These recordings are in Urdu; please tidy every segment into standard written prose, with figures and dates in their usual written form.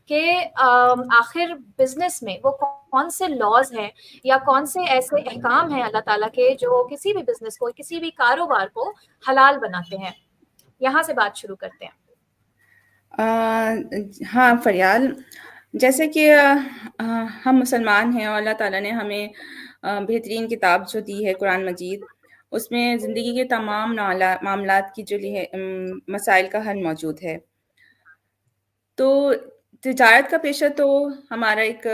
کہ آخر بزنس میں وہ کون سے لاز ہیں یا کون سے ایسے احکام ہیں اللہ تعالیٰ کے جو کسی بھی بزنس کو، کسی بھی کاروبار کو حلال بناتے ہیں. یہاں سے بات شروع کرتے ہیں. ہاں فریال، جیسے کہ ہم مسلمان ہیں اور اللہ تعالیٰ نے ہمیں بہترین کتاب جو دی ہے قرآن مجید، اس میں زندگی کے تمام معاملات کی جو مسائل کا حل موجود ہے. تو تجارت کا پیشہ تو ہمارا ایک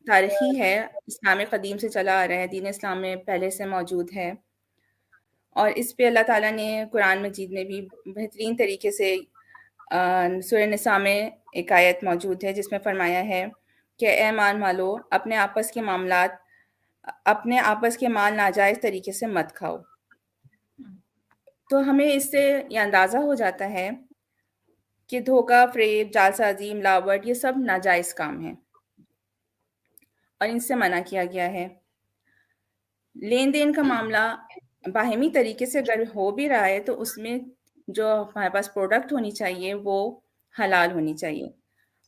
تاریخی ہے، اسلام قدیم سے چلا آ رہا ہے، دین اسلام میں پہلے سے موجود ہے، اور اس پہ اللہ تعالیٰ نے قرآن مجید میں بھی بہترین طریقے سے سورہ نساء میں ایک آیت موجود ہے جس میں فرمایا ہے کہ اے ایمان والو، اپنے آپس کے مال ناجائز طریقے سے مت کھاؤ. تو ہمیں اس سے یہ اندازہ ہو جاتا ہے کہ دھوکہ، فریب، جعلسازی، ملاوٹ یہ سب ناجائز کام ہیں اور ان سے منع کیا گیا ہے. لین دین کا معاملہ باہمی طریقے سے اگر ہو بھی رہا ہے تو اس میں جو ہمارے پاس پروڈکٹ ہونی چاہیے وہ حلال ہونی چاہیے.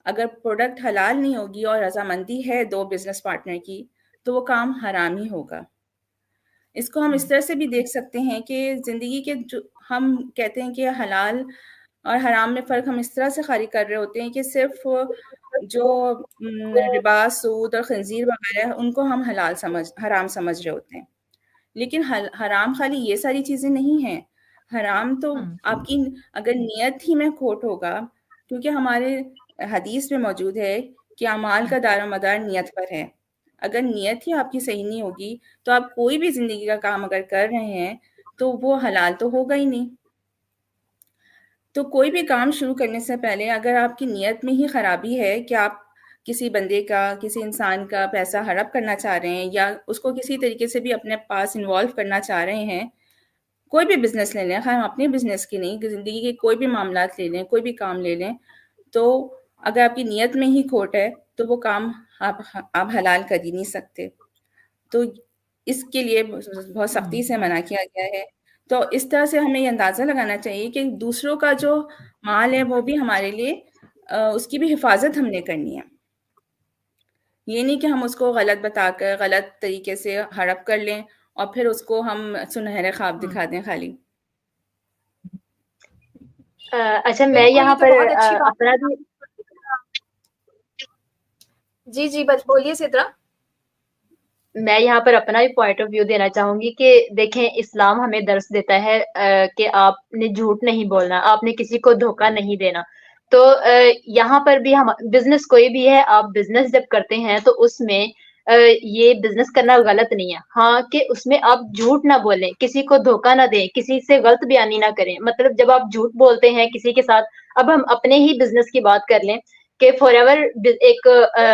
اگر پروڈکٹ حلال نہیں ہوگی اور رضامندی ہے دو بزنس پارٹنر کی تو وہ کام حرام ہی ہوگا. اس کو ہم اس طرح سے بھی دیکھ سکتے ہیں کہ زندگی کے جو ہم کہتے ہیں کہ حلال اور حرام میں فرق ہم اس طرح سے خارج کر رہے ہوتے ہیں کہ صرف جو ربا، سود اور خنزیر وغیرہ ان کو ہم حرام سمجھ رہے ہوتے ہیں. لیکن حرام خالی یہ ساری چیزیں نہیں ہیں. حرام تو آپ کی اگر نیت ہی میں کھوٹ ہوگا، کیونکہ ہمارے حدیث میں موجود ہے کہ اعمال کا دار و مدار نیت پر ہے. اگر نیت ہی آپ کی صحیح نہیں ہوگی تو آپ کوئی بھی زندگی کا کام اگر کر رہے ہیں تو وہ حلال تو ہوگا ہی نہیں. تو کوئی بھی کام شروع کرنے سے پہلے اگر آپ کی نیت میں ہی خرابی ہے کہ آپ کسی بندے کا، کسی انسان کا پیسہ ہڑپ کرنا چاہ رہے ہیں یا اس کو کسی طریقے سے بھی اپنے پاس انوالو کرنا چاہ رہے ہیں، کوئی بھی بزنس لے لیں، خیر ہم اپنے بزنس کی نہیں، زندگی کے کوئی بھی معاملات لے لیں، کوئی بھی کام لے لیں، تو اگر آپ کی نیت میں ہی کھوٹ ہے تو وہ کام آپ حلال کر ہی نہیں سکتے. تو اس کے لیے بہت سختی سے منع کیا گیا ہے. تو اس طرح سے ہمیں یہ اندازہ لگانا چاہیے کہ دوسروں کا جو مال ہے وہ بھی ہمارے لیے اس کی بھی حفاظت ہم نے کرنی ہے. یہ نہیں کہ ہم اس کو غلط بتا کر غلط طریقے سے ہڑپ کر لیں اور پھر اس کو ہم سنہرے خواب دکھا دیں خالی. اچھا میں بالکل، یہاں یہ تو پر بہت اچھی بات اپنا بھی جی بس بولیے سدرا. میں یہاں پر اپنا بھی پوائنٹ آف ویو دینا چاہوں گی کہ دیکھیں اسلام ہمیں درس دیتا ہے کہ آپ نے جھوٹ نہیں بولنا، آپ نے کسی کو دھوکہ نہیں دینا. تو یہاں پر بھی ہم بزنس کوئی بھی ہے، آپ بزنس جب کرتے ہیں تو اس میں یہ بزنس کرنا غلط نہیں ہے، ہاں کہ اس میں آپ جھوٹ نہ بولیں، کسی کو دھوکہ نہ دیں، کسی سے غلط بیانی نہ کریں. مطلب جب آپ جھوٹ بولتے ہیں کسی کے ساتھ، اب ہم اپنے ہی بزنس کی بات کر لیں کہ فار ایور ایک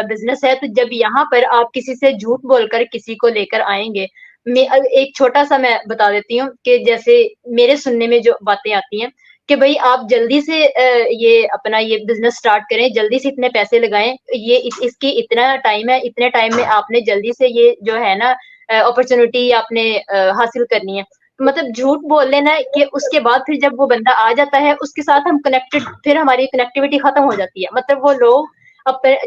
بزنس ہے، تو جب یہاں پر آپ کسی سے جھوٹ بول کر کسی کو لے کر آئیں گے، ایک چھوٹا سا میں بتا دیتی ہوں کہ جیسے میرے سننے میں جو باتیں آتی ہیں کہ بھئی آپ جلدی سے یہ اپنا یہ بزنس سٹارٹ کریں، جلدی سے اتنے پیسے لگائیں، یہ اس کی اتنا ٹائم ہے، اتنے ٹائم میں آپ نے جلدی سے یہ جو ہے نا اپرچونٹی آپ نے حاصل کرنی ہے. مطلب جھوٹ بول لینا کہ اس کے بعد پھر جب وہ بندہ آ جاتا ہے اس کے ساتھ ہم کنیکٹڈ، پھر ہماری کنیکٹیوٹی ختم ہو جاتی ہے. مطلب وہ لوگ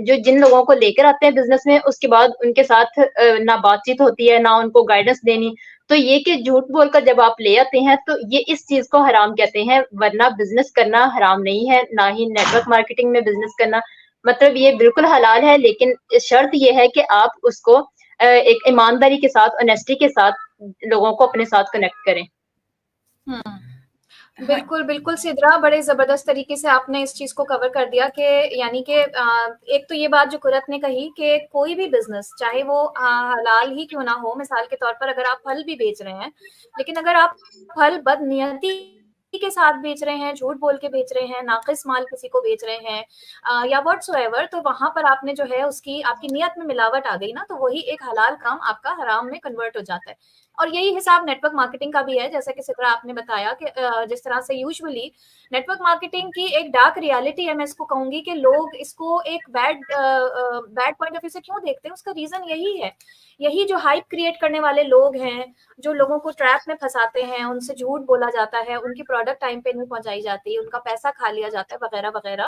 جو جن لوگوں کو لے کر آتے ہیں بزنس میں، اس کے بعد ان کے ساتھ نہ بات چیت ہوتی ہے، نہ ان کو گائیڈنس دینی. تو یہ کہ جھوٹ بول کر جب آپ لے آتے ہیں تو یہ اس چیز کو حرام کہتے ہیں، ورنہ بزنس کرنا حرام نہیں ہے، نہ ہی نیٹ ورک مارکیٹنگ میں بزنس کرنا. مطلب یہ بالکل حلال ہے، لیکن شرط یہ ہے کہ آپ اس کو ایک ایمانداری کے ساتھ، آنیسٹی کے ساتھ لوگوں کو اپنے ساتھ کنیکٹ کریں. بالکل بالکل سدرا، بڑے زبردست طریقے سے آپ نے اس چیز کو کور کر دیا کہ یعنی کہ ایک تو یہ بات جو قرت نے کہی کہ کوئی بھی بزنس چاہے وہ حلال ہی کیوں نہ ہو، مثال کے طور پر اگر آپ پھل بھی بیچ رہے ہیں، لیکن اگر آپ پھل بد نیتی کے ساتھ بیچ رہے ہیں، جھوٹ بول کے بیچ رہے ہیں، ناقص مال کسی کو بیچ رہے ہیں یا واٹس ایور، تو وہاں پر آپ نے جو ہے اس کی آپ کی نیت میں ملاوٹ آ گئی نا، تو وہی ایک حلال کام آپ کا حرام میں کنورٹ ہو جاتا ہے. اور یہی حساب نیٹ ورک مارکیٹنگ کا بھی ہے، جیسا کہ سدرا آپ نے بتایا کہ جس طرح سے یوزولی نیٹ ورک مارکیٹنگ کی ایک ڈارک ریالٹی ہے، میں اس کو کہوں گی کہ لوگ اس کو ایک بیڈ پوائنٹ آف ویو سے کیوں دیکھتے ہیں. اس کا ریزن یہی ہے، یہی جو ہائپ کریٹ کرنے والے لوگ ہیں، جو لوگوں کو ٹریپ میں پھنساتے ہیں، ان سے جھوٹ بولا جاتا ہے، ان کی پروڈکٹ ٹائم پہ نہیں پہنچائی جاتی، ان کا پیسہ کھا لیا جاتا ہے، وغیرہ وغیرہ.